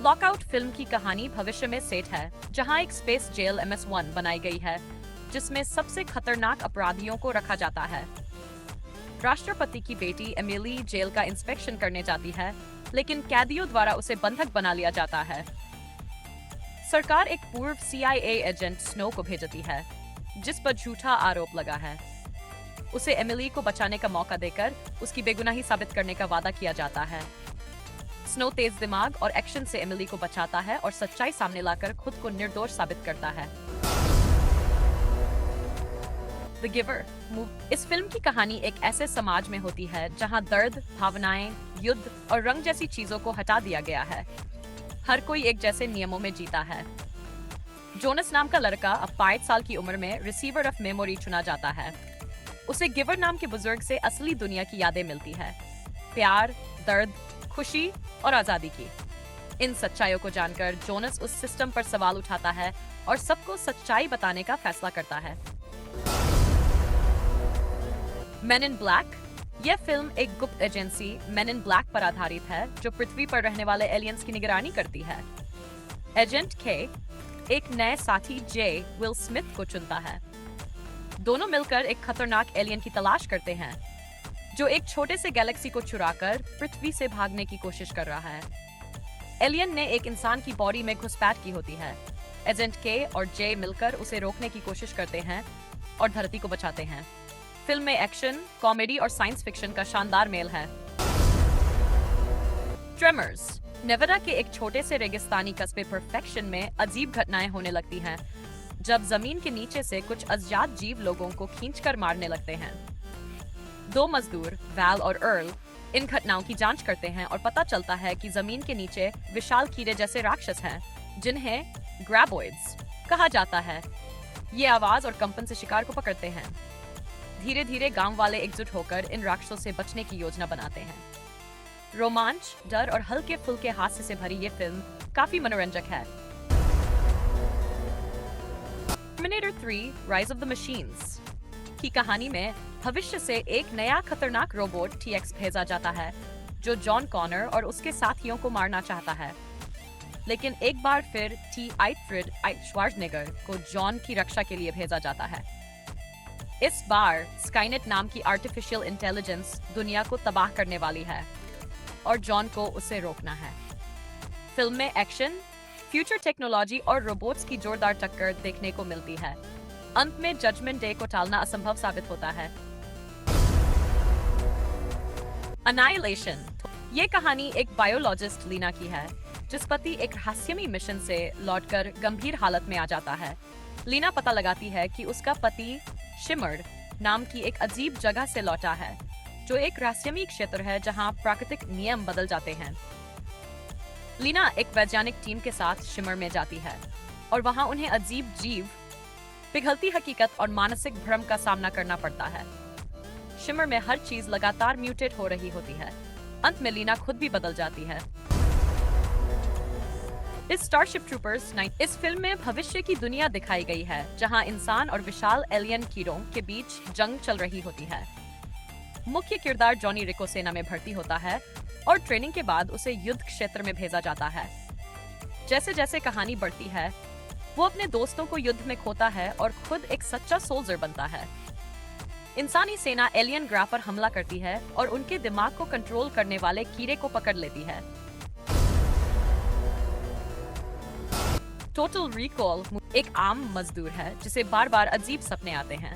Lockout film की कहानी भविष्य में सेट है, जहां एक स्पेस जेल MS-1 बनाई गई है, जिसमें सबसे खतरनाक अपराधियों को रखा जाता है। राष्ट्रपति की बेटी एमिली जेल का इंस्पेक्शन करने जाती है, लेकिन कैदियों द्वारा उसे बंधक बना लिया जाता है। सरकार एक पूर्व CIA एजेंट स्नो को भेजती है, जिस पर झूठा आरोप लगा है। उसे एमिली को बचाने का मौका देकर उसकी बेगुनाही साबित करने का वादा किया जाता है। स्नो तेज दिमाग और एक्शन से एमिली को बचाता है और सच्चाई सामने लाकर खुद को निर्दोष साबित करता है। द गिवर इस फिल्म की कहानी एक ऐसे समाज में होती है जहां दर्द, भावनाएं, युद्ध और रंग जैसी चीजों को हटा दिया गया है। हर कोई एक जैसे नियमों में जीता है। जोनस नाम का लड़का अब 5 साल की उम्र में रिसीवर ऑफ मेमोरी चुना जाता है। उसे गिवर नाम के बुजुर्ग से असली दुनिया की यादें मिलती है, प्यार, दर्द, खुशी और आजादी की। इन सच्चाइयों को जानकर जोनस उस सिस्टम पर सवाल उठाता है और सबको सच्चाई बताने का फैसला करता है। मेन इन ब्लैक यह फिल्म एक गुप्त एजेंसी मेन इन ब्लैक पर आधारित है, जो पृथ्वी पर रहने वाले एलियंस की निगरानी करती है। एजेंट के एक नए साथी जे विल स्मिथ को चुनता है। दोनों मिलकर एक खतरनाक एलियन की तलाश करते हैं, जो एक छोटे से गैलेक्सी को चुराकर पृथ्वी से भागने की कोशिश कर रहा है। एलियन ने एक इंसान की बॉडी में घुसपैठ की होती है। एजेंट के और जे मिलकर उसे रोकने की कोशिश करते हैं और धरती को बचाते हैं। फिल्म में एक्शन, कॉमेडी और साइंस फिक्शन का शानदार मेल है। ट्रेमर्स नेवाडा के एक छोटे से रेगिस्तानी कस्बे परफेक्शन में अजीब घटनाएं होने लगती हैं, जब जमीन के नीचे से कुछ अज्ञात जीव लोगों को खींचकर मारने लगते हैं। 2 मजदूर, वैल और अर्ल, इन घटनाओं की जांच करते हैं और पता चलता है कि जमीन के नीचे विशाल कीड़े जैसे राक्षस हैं, जिन्हें ग्रैबोइड्स कहा जाता है। ये आवाज और कंपन से शिकार को पकड़ते हैं। धीरे धीरे गांव वाले एकजुट होकर इन राक्षसों से बचने की योजना बनाते हैं। रोमांच, डर और हल्के फुल्के हास्य से भरी ये फिल्म काफी मनोरंजक है। Terminator 3 rise of the machines की कहानी में भविष्य से एक नया खतरनाक रोबोट TX भेजा जाता है, जो जॉन कॉनर और उसके साथियों को मारना चाहता है। लेकिन एक बार फिर T. आइटफ्रिड श्वार्ज़नेगर को जॉन की रक्षा के लिए भेजा जाता है। इस बार स्काईनेट नाम की आर्टिफिशियल इंटेलिजेंस दुनिया को तबाह करने वाली है और जॉन को उसे रोकना है। फिल्म में एक्शन, फ्यूचर टेक्नोलॉजी और रोबोट्स की जोरदार टक्कर देखने को मिलती है। अंत में जजमेंट डे को टालना असंभव साबित होता है। अनाइलेशन ये कहानी एक बायोलॉजिस्ट लीना की है, जिस पति एक रहस्यमयी मिशन से लौटकर गंभीर हालत में आ जाता है। लीना पता लगाती है कि उसका पति शिमर नाम की एक अजीब जगह से लौटा है, जो एक रहस्यमयी क्षेत्र है जहां प्राकृतिक नियम बदल जाते हैं। लीना एक वैज्ञानिक टीम के साथ शिमर में जाती है और वहां उन्हें अजीब जीव, पिघलती हकीकत और मानसिक भ्रम का सामना करना पड़ता है। शिमर में हर चीज लगातार म्यूटेट हो रही होती है। अंत में लीना खुद भी बदल जाती है। इस स्टारशिप ट्रूपर्स 9 इस फिल्म में भविष्य की दुनिया दिखाई गई है, जहां इंसान और विशाल एलियन कीड़ों के बीच जंग चल रही होती है। मुख्य किरदार जॉनी रिको सेना में भर्ती होता है और ट्रेनिंग के बाद उसे युद्ध क्षेत्र में भेजा जाता है। जैसे जैसे कहानी बढ़ती है, वो अपने दोस्तों को युद्ध में खोता है और खुद एक सच्चा सोल्जर बनता है। इंसानी सेना एलियन ग्रह पर हमला करती है और उनके दिमाग को कंट्रोल करने वाले कीड़े को पकड़ लेती है। टोटल रिकॉल एक आम मजदूर है जिसे बार बार अजीब सपने आते हैं।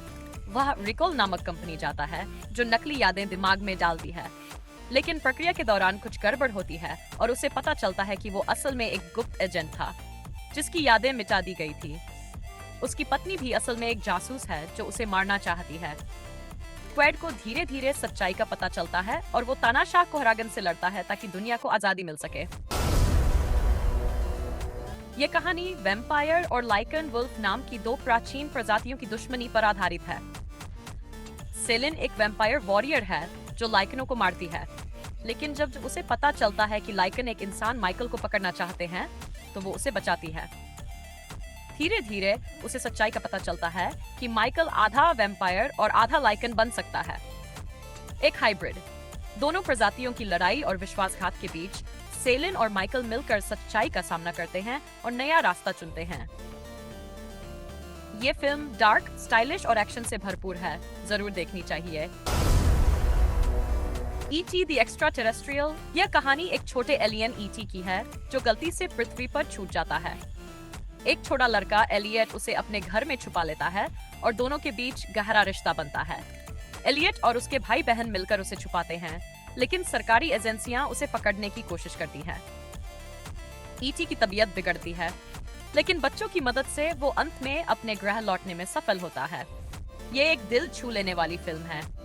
वह रिकॉल नामक कंपनी जाता है, जो नकली यादें दिमाग में डालती है। लेकिन प्रक्रिया के दौरान कुछ गड़बड़ होती है और उसे पता चलता है कि वो असल में एक गुप्त एजेंट था, जिसकी यादें मिटा दी गई थी। उसकी पत्नी भी असल में एक जासूस है जो उसे मारना चाहती है। क्वेड को धीरे धीरे सच्चाई का पता चलता है और वो तानाशाह कोहरागन से लड़ता है ताकि दुनिया को आजादी मिल सके। ये कहानी वैम्पायर और लाइकन वुल्फ नाम की 2 प्राचीन प्रजातियों की दुश्मनी पर आधारित है। सेलिन एक वैम्पायर वॉरियर है जो लाइकनों को मारती है, लेकिन जब उसे पता चलता है कि लाइकन एक इंसान माइकल को पकड़ना चाहते हैं, तो वो उसे बचाती है। धीरे धीरे उसे सच्चाई का पता चलता है कि माइकल आधा वैम्पायर और आधा लाइकन बन सकता है। एक हाइब्रिड। दोनों प्रजातियों की लड़ाई और विश्वासघात के बीच सेलिन और माइकल मिलकर सच्चाई का सामना करते हैं और नया रास्ता चुनते हैं। ये फिल्म डार्क, स्टाइलिश और एक्शन से भरपूर है, जरूर देखनी चाहिए। E.T. The extra terrestrial. यह कहानी एक छोटे एलियन E.T. की है जो गलती से पृथ्वी पर छूट जाता है। एक छोटा लड़का एलियट उसे अपने घर में छुपा लेता है और दोनों के बीच गहरा रिश्ता बनता है। एलियट और उसके भाई बहन मिलकर उसे छुपाते हैं, लेकिन सरकारी एजेंसियां उसे पकड़ने की कोशिश करती हैं। E.T. की तबीयत बिगड़ती है, लेकिन बच्चों की मदद से वो अंत में अपने ग्रह लौटने में सफल होता है। ये एक दिल छू लेने वाली फिल्म है